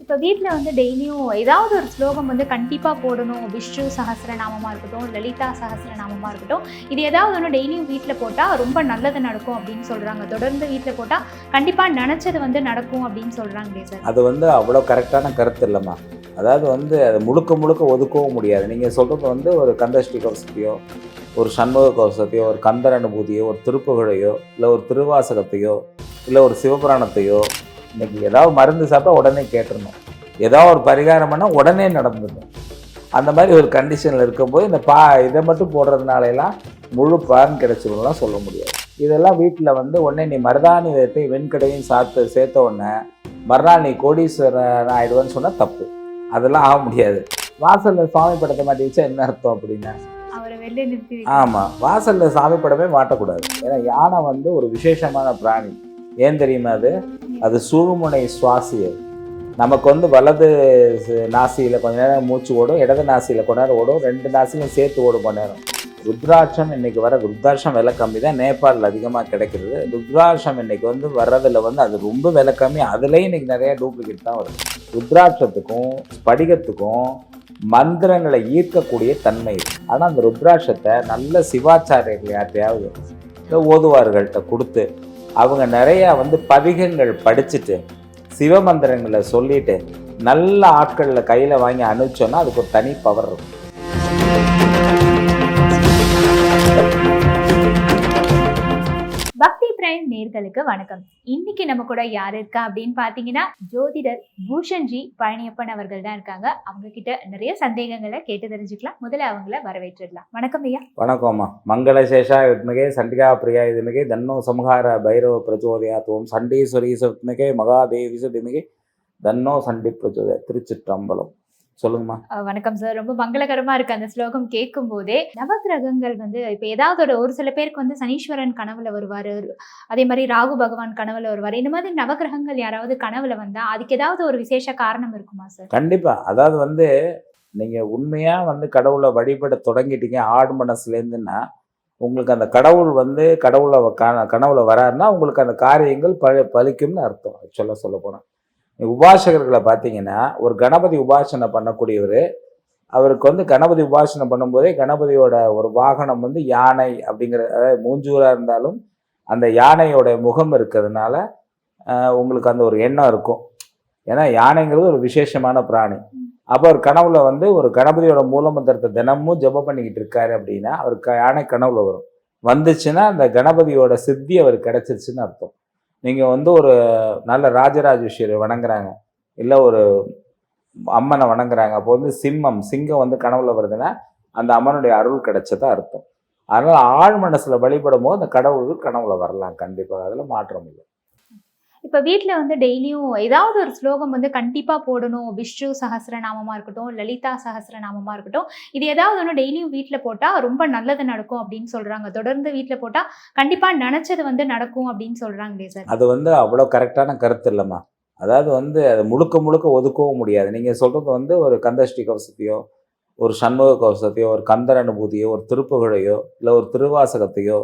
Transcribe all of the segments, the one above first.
இப்போ வீட்டில் வந்து டெய்லியும் ஏதாவது ஒரு ஸ்லோகம் வந்து கண்டிப்பாக போடணும். விஷ்ணு சஹஸ்ரநாமமாக இருக்கட்டும், லலிதா சஹஸ்ரநாமமாக இருக்கட்டும், இது ஏதாவது ஒன்று டெய்லியும் வீட்டில் போட்டால் ரொம்ப நல்லது நடக்கும் அப்படின்னு சொல்கிறாங்க. தொடர்ந்து வீட்டில் போட்டால் கண்டிப்பாக நினச்சது வந்து நடக்கும் அப்படின்னு சொல்கிறாங்களே சார். அது வந்து அவ்வளோ கரெக்டான கருத்து இல்லைம்மா. அதாவது வந்து அது முழுக்க முழுக்க ஒதுக்கவும் முடியாது. நீங்கள் சொல்கிறது வந்து ஒரு கந்தஷ்டி கவசத்தையோ, ஒரு சண்முக கவசத்தையோ, ஒரு கந்தர் அனுபூதியோ, ஒரு திருப்புகழையோ, இல்லை ஒரு திருவாசகத்தையோ, இல்லை ஒரு சிவபுராணத்தையோ, இன்றைக்கி ஏதாவது மருந்து சாப்பிட்டா உடனே கேட்டுடணும், ஏதாவது ஒரு பரிகாரம் பண்ணால் உடனே நடந்துடணும். அந்த மாதிரி ஒரு கண்டிஷனில் இருக்கும்போது இந்த இதை மட்டும் போடுறதுனாலாம் முழு பலன் கிடைச்சிடும்லாம் சொல்ல முடியாது. இதெல்லாம் வீட்டில் வந்து உடனே நீ மருதாணி வைத்து வெண்கடையும் சேர்த்த உடனே மறுநாள் நீ கோடீஸ்வரன் ஆகிடுவேன்னு சொன்னால் தப்பு. அதெல்லாம் ஆக முடியாது. வாசலில் சாமி படத்தை மாட்டி வச்சா என்ன அர்த்தம் அப்படின்னா, ஆமாம், வாசலில் சாமி படமே மாட்டக்கூடாது. ஏன்னா யானை வந்து ஒரு விசேஷமான பிராணி. ஏன் தெரியுமா? அது சுழுமுனை சுவாசி. நமக்கு வந்து வலது நாசியில் கொஞ்ச நேரம் மூச்சு ஓடும், இடது நாசியில் கொஞ்ச நேரம் ஓடும், ரெண்டு நாசிலையும் சேர்த்து ஓடும் கொஞ்ச நேரம். ருத்ராட்சம் இன்னைக்கு வர ருத்ராட்சம் விலை கம்மி தான், நேபாளில் அதிகமாக கிடைக்கிறது. ருத்ராட்சம் இன்னைக்கு வந்து வர்றதில் வந்து அது ரொம்ப விலை கம்மி. அதுலேயும் இன்னைக்கு நிறைய டூப்ளிகேட் தான் வருது. ருத்ராட்சத்துக்கும் ஸ்படிகத்துக்கும் மந்திரங்களை ஈர்க்கக்கூடிய தன்மை இருக்குது. ஆனால் அந்த ருத்ராட்சத்தை நல்ல சிவாச்சாரியர்கள் யார்ட்டையாவது ஓதுவார்கள்ட்ட கொடுத்து அவங்க நிறையா வந்து பதிகங்கள் படிச்சுட்டு சிவமந்திரங்களை சொல்லிட்டு நல்ல ஆட்களில் கையில் வாங்கி அனுப்பிச்சோன்னா அதுக்கு ஒரு தனி பவர் இருக்கும். பக்தி பிரைம் நேர்களுக்கு வணக்கம். இன்னைக்கு நம்ம கூட யார் இருக்கா அப்படின்னு பார்த்தீங்கன்னா, ஜோதிடர் பூஷன்ஜி பழனியப்பன் அவர்கள் தான் இருக்காங்க. அவங்க கிட்ட நிறைய சந்தேகங்களை கேட்டு தெரிஞ்சுக்கலாம். முதல்ல அவங்கள வரவேற்றிடலாம். வணக்கம் ஐயா. வணக்கம்மா. மங்களசேஷா வித்மகே சண்டிகா பிரியா இதுமிகே தன்னோ சம்ஹார பைரவ பிரச்சோதயாத்துவம் சண்டீஸ்வரி வித்மகே மகாதேவி சுதிமிகே தன்னோ சண்டி பிரச்சோதயா. திருச்சிற்றம்பலம். சொல்லுங்கம்மா. வணக்கம் சார். ரொம்ப மங்களகரமா இருக்கு அந்த ஸ்லோகம் கேட்கும் போதே. நவகிரகங்கள் வந்து இப்ப ஏதாவது ஒரு சில பேருக்கு வந்து சனீஸ்வரன் கனவுல வருவாரு, அதே மாதிரி ராகு பகவான் கனவுல வருவாரு. இந்த மாதிரி நவகிரகங்கள் யாராவது கனவுல வந்தா அதுக்கு ஏதாவது ஒரு விசேஷ காரணம் இருக்குமா சார்? கண்டிப்பா. அதாவது வந்து நீங்க உண்மையா வந்து கடவுளை வழிபட தொடங்கிட்டீங்க ஆடு மனசுலேருந்துன்னா, உங்களுக்கு அந்த கடவுள் வந்து கனவுல வராருன்னா உங்களுக்கு அந்த காரியங்கள் பலிக்கும்னு அர்த்தம். சொல்ல போனால் உபாசகர்களை பார்த்தீங்கன்னா, ஒரு கணபதி உபாசனை பண்ணக்கூடியவர், அவருக்கு வந்து கணபதி உபாசனை பண்ணும்போதே கணபதியோட ஒரு வாகனம் வந்து யானை அப்படிங்கிற, அதாவது மூஞ்சூராக இருந்தாலும் அந்த யானையோட முகம் இருக்கிறதுனால உங்களுக்கு அந்த ஒரு எண்ணம் இருக்கும். ஏன்னா யானைங்கிறது ஒரு விசேஷமான பிராணி. அப்போ ஒரு கனவுல வந்து ஒரு கணபதியோட மூலமந்திரத்தை தினமும் ஜெபம் பண்ணிக்கிட்டு இருக்காரு அப்படின்னா அவருக்கு யானை கனவுல வரும். வந்துச்சுன்னா அந்த கணபதியோட சித்தி அவருக்கு கிடைச்சிருச்சுன்னு அர்த்தம். நீங்கள் வந்து ஒரு நல்ல ராஜராஜேஸ்வரி வணங்குறாங்க, இல்லை ஒரு அம்மனை வணங்குறாங்க, அப்போ வந்து சிங்கம் வந்து கனவுல வருதுன்னா அந்த அம்மனுடைய அருள் கிடைச்சதா அர்த்தம். அதனால் ஆழ் மனசில் வழிபடும் போது அந்த கடவுள் கனவுல வரலாம். கண்டிப்பாக அதில் மாற்றம் இல்லை. இப்போ வீட்டில் வந்து டெய்லியும் ஏதாவது ஒரு ஸ்லோகம் வந்து கண்டிப்பாக போடணும். விஷ்ணு சஹஸ்ரநாமமாக இருக்கட்டும், லலிதா சஹஸ்ரநாமமாக இருக்கட்டும், இது ஏதாவது ஒன்று டெய்லியும் வீட்டில் போட்டால் ரொம்ப நல்லது நடக்கும் அப்படின்னு சொல்கிறாங்க. தொடர்ந்து வீட்டில் போட்டால் கண்டிப்பாக நினச்சது வந்து நடக்கும் அப்படின்னு சொல்கிறாங்களே சார். அது வந்து அவ்வளோ கரெக்டான கருத்து இல்லைம்மா. அதாவது வந்து அது முழுக்க ஒதுக்கவும் முடியாது. நீங்கள் சொல்கிறது வந்து ஒரு கந்தஷ்டி கவசத்தையோ, ஒரு சண்முக கவசத்தையோ, ஒரு கந்தர் அனுபூதியோ, ஒரு திருப்புகழையோ, இல்லை ஒரு திருவாசகத்தையோ,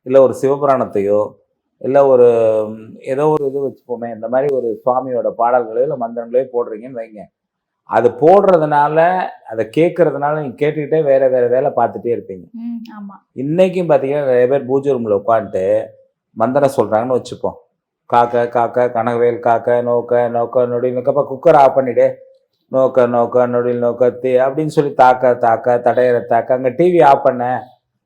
இல்லை ஒரு சிவபுராணத்தையோ, இல்லை ஒரு ஏதோ ஒரு இது வச்சுப்போமே, இந்த மாதிரி ஒரு சுவாமியோட பாடல்களோ இல்லை மந்திரங்களோ போடுறீங்கன்னு வைங்க. அது போடுறதுனால அதை கேட்கறதுனால நீங்கள் கேட்டுக்கிட்டே வேற வேலை பார்த்துட்டே இருப்பீங்க. இன்னைக்கும் பார்த்தீங்கன்னா நிறைய பேர் பூஜை ரூமில் உட்காந்துட்டு மந்திரம் சொல்கிறாங்கன்னு வச்சுப்போம். காக்க காக்க கனகவேல் காக்க நோக்க நொடியில் நோக்கப்போ குக்கர் ஆஃப் பண்ணிவிடு, நோக்க நொடியில் நோக்கத்தி அப்படின்னு சொல்லி தாக்க தடையிற தாக்க, அங்கே டிவி ஆஃப் பண்ண,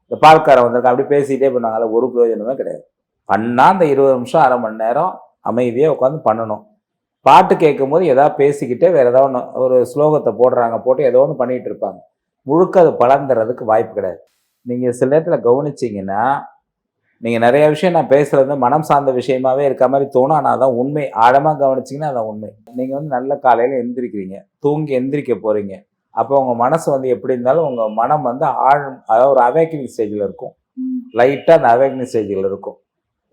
இந்த பால்காரன் வந்திருக்க அப்படி பேசிக்கிட்டே பண்ணுவாங்க. அதில் ஒரு பிரயோஜனமே கிடையாது. பண்ணால் அந்த 20 நிமிஷம் அரை மணி நேரம் அமைதியாக உட்காந்து பண்ணணும். பாட்டு கேட்கும்போது எதாவது பேசிக்கிட்டே வேறு ஏதாவது ஒரு ஸ்லோகத்தை போட்டு ஏதோ ஒன்று பண்ணிகிட்டு இருப்பாங்க. முழுக்க அது பலன் தர்றதுக்கு வாய்ப்பு கிடையாது. நீங்கள் சில நேரத்தில் கவனிச்சிங்கன்னா, நீங்கள் நிறைய விஷயம் நான் பேசுகிறது மனம் சார்ந்த விஷயமாகவே இருக்க மாதிரி தோணும். ஆனால் அதான் உண்மை. ஆழமாக கவனிச்சிங்கன்னா அதான் உண்மை. நீங்கள் வந்து நல்ல காலையில் எந்திரிக்கிறீங்க, தூங்கி எந்திரிக்க போகிறீங்க. அப்போ உங்கள் மனசு வந்து எப்படி இருந்தாலும் உங்கள் மனம் வந்து அதாவது ஒரு அவேக்கனிங் ஸ்டேஜில் இருக்கும். லைட்டாக அந்த அவேக்கனிங் ஸ்டேஜில் இருக்கும்.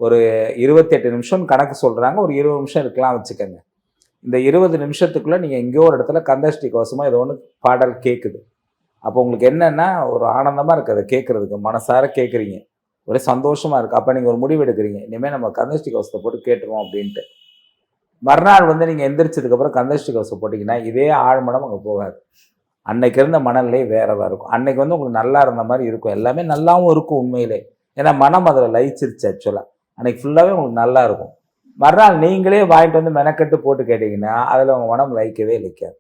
ஒரு 28 நிமிஷம் கணக்கு சொல்கிறாங்க, ஒரு 20 நிமிஷம் இருக்கலாம் வச்சுக்கோங்க. இந்த 20 நிமிஷத்துக்குள்ளே நீங்கள் எங்கேயோ ஒரு இடத்துல கந்தஷ்டி கோசமாக ஏதோ ஒன்று பாடல் கேட்குது. அப்போ உங்களுக்கு என்னென்னா ஒரு ஆனந்தமாக இருக்குது அதை கேட்குறதுக்கு. மனசார கேட்குறீங்க, ஒரே சந்தோஷமாக இருக்குது. அப்போ நீங்கள் ஒரு முடிவு எடுக்கிறீங்க, இனிமேல் நம்ம கந்தஷ்டி கோசத்தை போட்டு கேட்டுருவோம் அப்படின்ட்டு. மறுநாள் வந்து நீங்கள் எந்திரிச்சதுக்கப்புறம் கந்தஷ்டி கவசம் போட்டிங்கன்னா இதே ஆழ்மனம் அங்கே போகாது. அன்னைக்கு இருந்த மனநிலை வேறவா இருக்கும். அன்னைக்கு வந்து உங்களுக்கு நல்லா இருந்த மாதிரி இருக்கும், எல்லாமே நல்லாவும் இருக்கும் உண்மையிலே. ஏன்னா மனம் அதில் லயிச்சிருச்சு ஆக்சுவலாக. அன்னைக்கு ஃபுல்லாகவே உங்களுக்கு நல்லா இருக்கும். மறுநாள் நீங்களே வாங்கிட்டு வந்து மெனக்கட்டு போட்டு கேட்டிங்கன்னா அதில் உங்கள் மனம் லயிக்கவே இல்லைக்காது.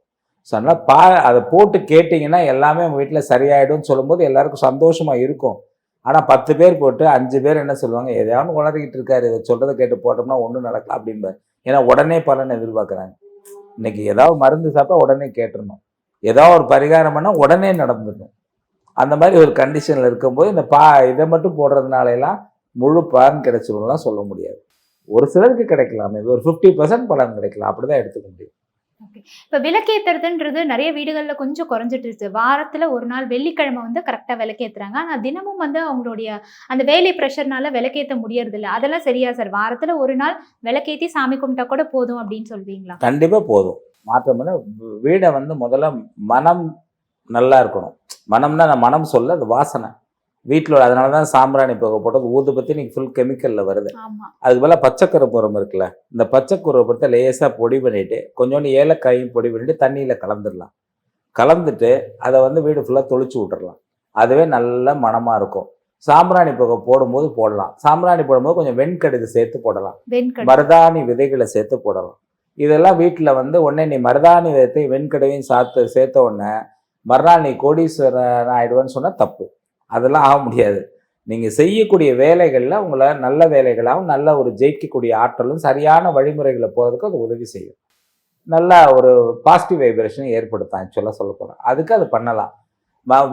ஸோ அதனால் அதை போட்டு கேட்டிங்கன்னா எல்லாமே உங்கள் வீட்டில் சரியாயிடும்னு சொல்லும்போது எல்லாருக்கும் சந்தோஷமாக இருக்கும். ஆனால் 10 பேர் போட்டு 5 பேர் என்ன சொல்லுவாங்க, எதையாவது உளறிக்கிட்டு இருக்காரு, இதை சொல்கிறத கேட்டு போட்டோம்னா ஒன்றும் நடக்கலாம் அப்படின்பாரு. ஏன்னா உடனே பலன் எதிர்பார்க்குறாங்க. இன்னைக்கு ஏதாவது மருந்து சாப்பிட்டா உடனே கேட்டுடணும், ஏதாவது ஒரு பரிகாரம் பண்ணால் உடனே நடந்துடணும். அந்த மாதிரி ஒரு கண்டிஷனில் இருக்கும்போது இந்த இதை மட்டும் போடுறதுனால எல்லாம் முழு பலன் கிடைச்சிரும்லாம் சொல்ல முடியாது. ஒரு சிலருக்கு கிடைக்கலாமே, ஒரு 50% பலன் கிடைக்கலாம், அப்படிதான் எடுத்துக்க முடியும். இப்போ விளக்கேற்றுறதுன்றது நிறைய வீடுகளில் கொஞ்சம் குறைஞ்சிட்டு வாரத்தில் ஒரு நாள் வெள்ளிக்கிழமை வந்து கரெக்டாக விளக்கேற்றுறாங்க. ஆனால் தினமும் வந்து அவங்களுடைய அந்த வேலை ப்ரெஷர்னால விளக்கேற்ற முடியறதில்ல. அதெல்லாம் சரியா சார்? வாரத்தில் ஒரு நாள் விளக்கேற்றி சாமி கும்பிட்டா கூட போதும் அப்படின்னு சொல்வீங்களா? கண்டிப்பாக போதும். மாற்றம்னா வீடை வந்து முதல்ல மனம் நல்லா இருக்கணும். மனம்னா நான் மனம் சொல்ல, அது வாசனை வீட்டில். அதனால தான் சாம்பிராணி புகை போட்டது ஊதுபத்தி இன்னைக்கு ஃபுல் கெமிக்கலில் வருது. அதுக்கு போல் பச்சைக்கருப்பூரம் இருக்குல்ல, இந்த பச்சைக்கருப்பூரத்தை லேசாக பொடி பண்ணிவிட்டு கொஞ்சோண்டு ஏலக்காயும் பொடி பண்ணிவிட்டு தண்ணியில் கலந்துடலாம். கலந்துட்டு அதை வந்து வீடு ஃபுல்லாக தொளிச்சு விட்டுறலாம். அதுவே நல்ல மனமாக இருக்கும். சாம்பிராணி புகை போடும்போது போடலாம். சாம்பிராணி போடும்போது கொஞ்சம் வெண்கடுகு சேர்த்து போடலாம், மருதாணி விதைகளை சேர்த்து போடலாம். இதெல்லாம் வீட்டில் வந்து உடனே நீ மருதாணி விதத்தை வெண்கடுகையும் சேர்த்த உடனே மறுநாள் நீ கோடீஸ்வரன் ஆயிடுவேன்னு சொன்னால் தப்பு. அதெல்லாம் ஆக முடியாது. நீங்கள் செய்யக்கூடிய வேலைகளில் உங்களை நல்ல வேலைகளாகவும் நல்ல ஒரு ஜெயிக்கக்கூடிய ஆற்றலும் சரியான வழிமுறைகளை போகிறதுக்கு அது உதவி செய்யும். நல்ல ஒரு பாசிட்டிவ் வைப்ரேஷனை ஏற்படுத்தும் ஆக்சுவலாக சொல்ல போகிறேன். அதுக்கு அது பண்ணலாம்.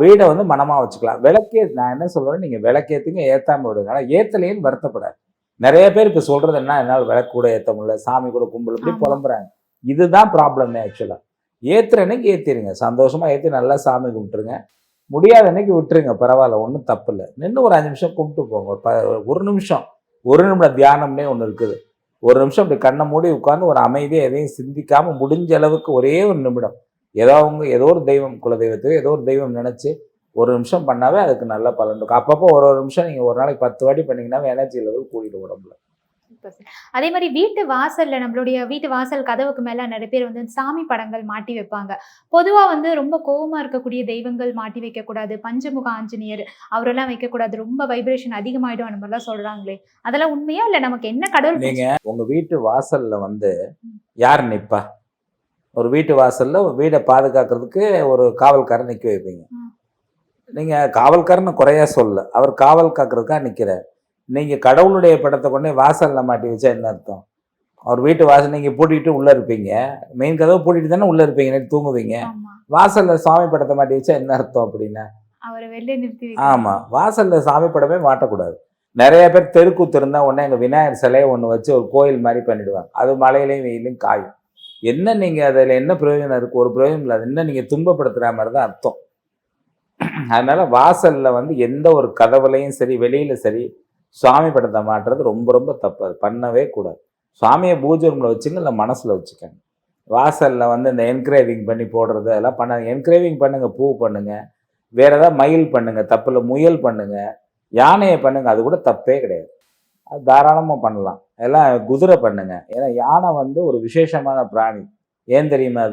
வீடை வந்து மனமாக வச்சுக்கலாம். நான் என்ன சொல்கிறேன், நீங்கள் விளக்கேற்றுங்க, ஏற்றாமல் விடுங்க. ஆனால் ஏற்றலையும் வருத்தப்படாது. நிறைய பேர் இப்போ சொல்கிறது என்ன, என்னால் விளக்கு கூட ஏற்ற முடியல, சாமி கூட கும்பல் இப்படி புலம்புறாங்க. இதுதான் ப்ராப்ளமே ஆக்சுவலாக. ஏற்றுற அன்னைக்கு ஏற்றிடுங்க, சந்தோஷமாக ஏற்றி நல்லா சாமி கும்பிட்டுருங்க. முடியாத அன்னைக்கு விட்டுருங்க, பரவாயில்ல, ஒன்றும் தப்பு இல்லை. நின்று ஒரு 5 நிமிஷம் கும்பிட்டு போங்க. ஒரு நிமிடம் தியானம்னே ஒன்று இருக்குது. ஒரு நிமிஷம் அப்படி கண்ணை மூடி உட்காந்து ஒரு அமைதியாக எதையும் சிந்திக்காமல் முடிஞ்ச அளவுக்கு ஒரே ஒரு நிமிடம் ஏதோ ஒரு தெய்வம், குலதெய்வத்தையோ ஏதோ ஒரு தெய்வம் நினச்சி ஒரு நிமிஷம் பண்ணாவே அதுக்கு நல்ல பலன் இருக்கும். அப்பப்போ ஒரு நிமிஷம் நீங்கள் ஒரு நாளைக்கு 10 வாட்டி பண்ணிங்கன்னாவே எனர்ஜி லெவல் கூடிட்டு உடம்புல. அதே மாதிரி வீட்டு வாசல்ல, நம்மளுடைய வீட்டு வாசல் கதவுக்கு மேல நிறைய பேர் வந்து சாமி படங்கள் மாட்டி வைப்பாங்க. பொதுவா வந்து ரொம்ப கோபமா இருக்கக்கூடிய தெய்வங்கள் மாட்டி வைக்க கூடாது, பஞ்சமுக ஆஞ்சநேயர் அவரெல்லாம் வைக்க கூடாது, ரொம்ப வைப்ரேஷன் அதிகமாயிடும் அந்த மாதிரிலாம் சொல்றாங்களே, அதெல்லாம் உண்மையா இல்ல நமக்கு என்ன கடவுள்? நீங்க உங்க வீட்டு வாசல்ல வந்து யார் நிப்பா? ஒரு வீட்டு வாசல்ல வீடை பாதுகாக்கிறதுக்கு ஒரு காவல்காரன் நிக்க வைப்பீங்க. நீங்க காவல்காரன் குறையா சொல்ல, அவர் காவல் காக்கிறதுக்காக நிக்கிறார். நீங்கள் கடவுளுடைய படத்தை கொண்டு வாசலில் மாட்டி வச்சா என்ன அர்த்தம்? அவர் வீட்டு வாசல் நீங்கள் பூட்டிட்டு உள்ளே இருப்பீங்க, மெயின் கதவை பூட்டிட்டு தானே உள்ளே இருப்பீங்க, நைட்டு தூங்குவீங்க. வாசலில் சாமி படத்தை மாட்டி வச்சா என்ன அர்த்தம் அப்படின்னா? ஆமாம், வாசலில் சாமி படமே மாட்டக்கூடாது. நிறைய பேர் தெருக்கூத்து இருந்தால் உடனே எங்கள் விநாயகர் சிலையை ஒன்று வச்சு ஒரு கோயில் மாதிரி பண்ணிவிடுவாங்க. அது மழையிலையும் வெயிலையும் காயும். என்ன நீங்கள் அதில் என்ன பிரயோஜனம் இருக்குது? ஒரு பிரயோஜனம் இல்லை. அது என்ன நீங்கள் துன்பப்படுத்துகிற மாதிரி தான் அர்த்தம். அதனால் வாசலில் வந்து எந்த ஒரு கதவுலையும் சரி வெளியில் சரி சுவாமி படத்தை மாட்டுறது ரொம்ப ரொம்ப தப்பு. அது பண்ணவே கூடாது. சுவாமியை பூஜை ரூமில் வச்சுங்க, இல்லை மனசில் வச்சுக்கோங்க. வாசலில் வந்து இந்த என்கிரேவிங் பண்ணி போடுறது அதெல்லாம் பண்ணாங்க. என்கிரேவிங் பண்ணுங்கள், பூ பண்ணுங்கள், வேறு ஏதாவது மயில் பண்ணுங்கள், தப்பில் முயல் பண்ணுங்கள், யானையை பண்ணுங்கள், அது கூட தப்பே கிடையாது. அது தாராளமாக பண்ணலாம். எல்லாம் குதிரை பண்ணுங்கள். ஏன்னா யானை வந்து ஒரு விசேஷமான பிராணி. ஏன் தெரியுமா?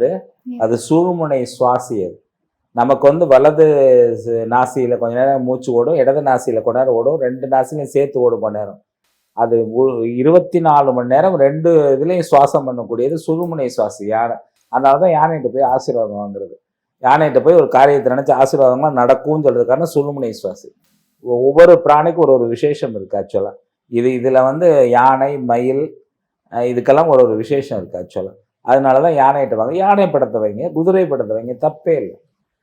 அது சுழுமுனை சுவாசி. அது நமக்கு வந்து வலது நாசியில் கொஞ்ச நேரம் மூச்சு ஓடும், இடது நாசியில் கொஞ்ச நேரம் ஓடும், 2 நாசிலையும் சேர்த்து ஓடும் கொஞ்ச நேரம். அது 24 மணி நேரம் 2 இதுலேயும் சுவாசம் பண்ணக்கூடியது சுழுமுனை சுவாசி யானை. அதனால தான் யானைகிட்ட போய் ஆசீர்வாதம் வாங்குறது. யானைகிட்ட போய் ஒரு காரியத்தை நினச்சி ஆசீர்வாதம்லாம் நடக்கும்னு சொல்கிறதுக்கான சுழுமுனை சுவாசி. ஒவ்வொரு பிராணிக்கும் ஒரு விசேஷம் இருக்குது ஆக்சுவலாக. இதில் வந்து யானை, மயில், இதுக்கெல்லாம் ஒரு விசேஷம் இருக்குது ஆக்சுவலாக. அதனால தான் யானைகிட்ட வாங்க. யானை படத்தை வைங்க, குதிரை படத்தை வைங்க, தப்பே இல்லை.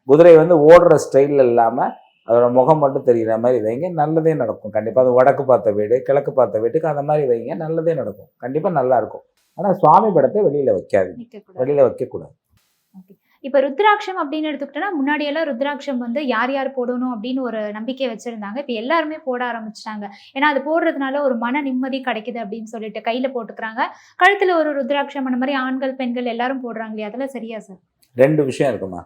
குதிரை வந்து ஓடுற ஸ்டைலில் இல்லாமல் அதோட முகம் மட்டும் தெரிகிற மாதிரி வைங்க, நல்லதே நடக்கும் கண்டிப்பாக. அது வடக்கு பார்த்த வீடு, கிழக்கு பார்த்த வீட்டுக்கு அந்த மாதிரி வைங்க, நல்லதே நடக்கும் கண்டிப்பாக, நல்லா இருக்கும். ஆனால் சுவாமி படத்தை வெளியில் வைக்காதீங்க, வெளியில் வைக்கக்கூடாது. இப்போ ருத்ராட்சம் அப்படின்னு எடுத்துக்கிட்டோன்னா, முன்னாடியெல்லாம் ருத்ராட்சம் வந்து யார் யார் போடணும் அப்படின்னு ஒரு நம்பிக்கை வச்சுருந்தாங்க. இப்போ எல்லாருமே போட ஆரம்பிச்சிட்டாங்க. ஏன்னா அது போடுறதுனால ஒரு மன நிம்மதி கிடைக்குது அப்படின்னு சொல்லிட்டு கையில் போட்டுக்கிறாங்க. கழுத்தில் ஒரு ருத்ராட்சம் அந்த மாதிரி ஆண்கள் பெண்கள் எல்லாரும் போடுறாங்க இல்லையா? அதெல்லாம் சரியா சார்? 2 விஷயம் இருக்குமா.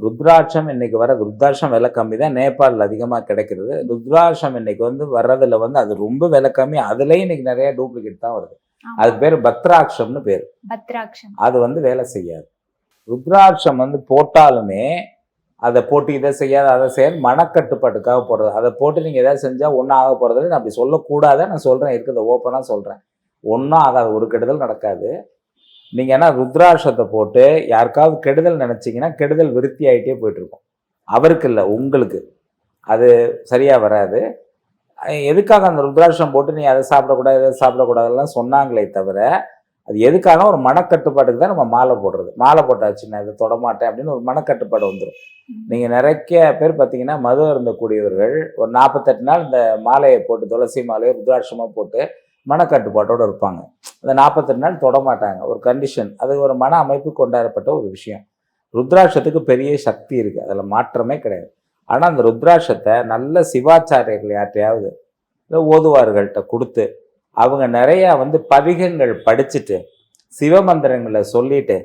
ருத்ராட்சம் இன்னைக்கு வர்றது, ருத்ராட்சம் விலை கம்மி தான், நேபாளில் அதிகமாக கிடைக்கிறது. ருத்ராட்சம் இன்னைக்கு வந்து வர்றதுல வந்து அது ரொம்ப விலை கம்மி. அதுலேயும் இன்னைக்கு நிறைய டூப்ளிகேட் தான் வருது. ஆமா. அதுக்கு பேர் பத்ராட்சம்னு பேர். பத்ராட்சம். அது வந்து வேலை செய்யாது. ருத்ராட்சம் வந்து போட்டாலுமே அதை போட்டு இதை செய்யாத அதை செய்யாது மனக்கட்டுப்பாட்டுக்காக போடுறது. அதை போட்டு நீங்கள் எதாவது செஞ்சால் ஒன்றும் ஆக போகிறதில்ல. நான் அப்படி சொல்லக்கூடாத நான் சொல்கிறேன், இருக்கிறத ஓப்பனாக சொல்கிறேன். ஒன்றும் ஆகாது, ஒரு கெடுதல் நடக்காது. நீங்கள் ஏன்னா ருத்ராட்சத்தை போட்டு யாருக்காவது கெடுதல் நினச்சிங்கன்னா கெடுதல் விருத்தி ஆகிட்டே போயிட்டுருக்கும். அவருக்கு இல்லை, உங்களுக்கு. அது சரியாக வராது. எதுக்காக அந்த ருத்ராட்சம் போட்டு நீ அதை சாப்பிடக்கூடாது இதை சாப்பிடக்கூடாதுலாம் சொன்னாங்களே தவிர, அது எதுக்காக ஒரு மனக்கட்டுப்பாட்டுக்கு தான் நம்ம மாலை போடுறது. மாலை போட்டாச்சு நான் இதை தொடமாட்டேன் அப்படின்னு ஒரு மனக்கட்டுப்பாடு வந்துடும். நீங்கள் நிறைய பேர் பார்த்தீங்கன்னா மது அருந்தக்கூடியவர்கள் ஒரு 48 நாள் இந்த மாலையை போட்டு துளசி மாலையை ருத்ராட்சமாக போட்டு மனக்கட்டுப்பாட்டோடு இருப்பாங்க. அந்த 48 நாள் தொடமாட்டாங்க. ஒரு கண்டிஷன், அது ஒரு மன அமைப்பு கொண்டாடப்பட்ட ஒரு விஷயம். ருத்ராட்சத்துக்கு பெரிய சக்தி இருக்குது, அதில் மாற்றமே கிடையாது. ஆனால் அந்த ருத்ராட்சத்தை நல்ல சிவாச்சாரியர்கள் யார்ட்டையாவது இல்லை ஓதுவார்கள்ட்ட கொடுத்து அவங்க நிறையா வந்து பதிகங்கள் படிச்சுட்டு சிவமந்திரங்களை சொல்லிட்டு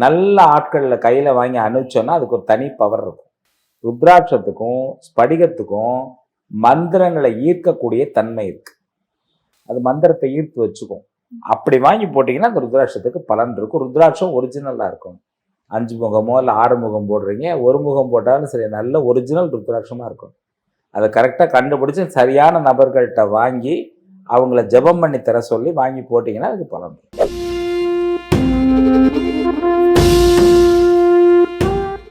நல்ல ஆட்களில் கையில் வாங்கி அனுப்பிச்சோன்னா அதுக்கு ஒரு தனி பவர் இருக்கும். ருத்ராட்சத்துக்கும் ஸ்படிகத்துக்கும் மந்திரங்களை ஈர்க்கக்கூடிய தன்மை இருக்கு. அது மந்திரத்தை ஈர்த்து வச்சுக்கும். அப்படி வாங்கி போட்டிங்கன்னா அந்த ருத்ராட்சத்துக்கு பலன் இருக்கும். ருத்ராட்சம் ஒரிஜினலாக இருக்கும். 5 முகமோ இல்லை 6 முகம் போடுறீங்க, ஒரு முகம் போட்டாலும் சரி, நல்ல ஒரிஜினல் ருத்ராட்சமாக இருக்கும். அதை கரெக்டாக கண்டுபிடிச்சி சரியான நபர்கள்ட்ட வாங்கி அவங்கள ஜெபம் பண்ணி தர சொல்லி வாங்கி போட்டிங்கன்னா அதுக்கு பலன் இருக்கும்.